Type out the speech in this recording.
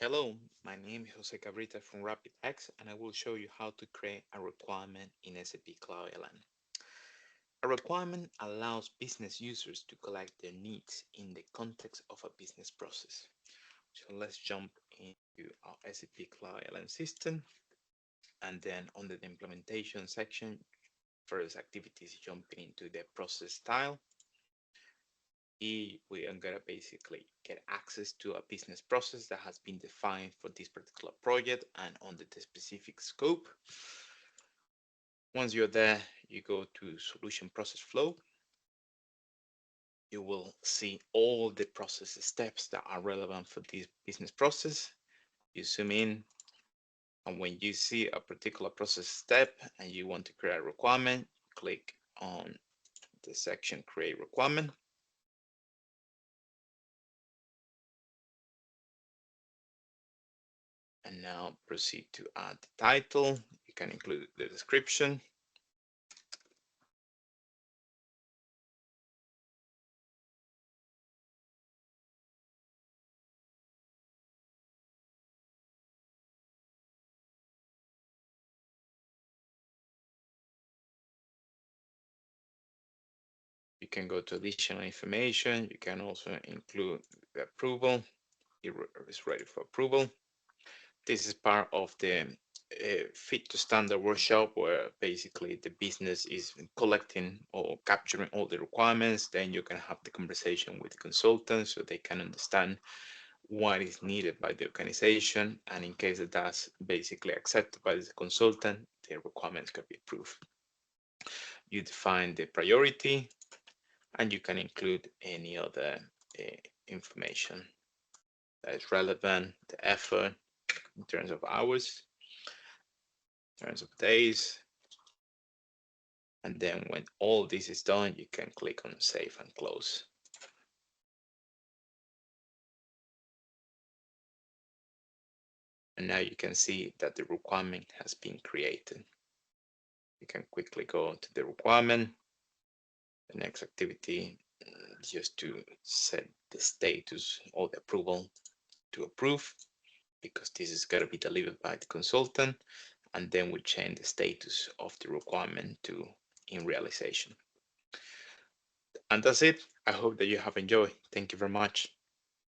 Hello, my name is Jose Cabrita from RapidX, and I will show you how to create a requirement in SAP Cloud ALM. A requirement allows business users to collect their needs in the context of a business process. So let's jump into our SAP Cloud ALM system, and then under the implementation section, first activities jumping into the process style. We are gonna basically get access to a business process that has been defined for this particular project and under the specific scope. Once you're there, you go to solution process flow. You will see all the process steps that are relevant for this business process. You zoom in, and when you see a particular process step and you want to create a requirement, click on the section create requirement. And now proceed to add the title. You can include the description. You can go to additional information. You can also include the approval. It is ready for approval. This is part of the fit to standard workshop where basically the business is collecting or capturing all the requirements. Then you can have the conversation with the consultants so they can understand what is needed by the organization. And in case that that's basically accepted by the consultant, the requirements can be approved. You define the priority, and you can include any other information that is relevant, the effort in terms of hours, in terms of days. And then when all this is done, you can click on save and close. And now you can see that the requirement has been created. You can quickly go to the requirement. The next activity just to set the status or the approval to approve, because this is going to be delivered by the consultant, and then we change the status of the requirement to in realization. And that's it. I hope that you have enjoyed. Thank you very much.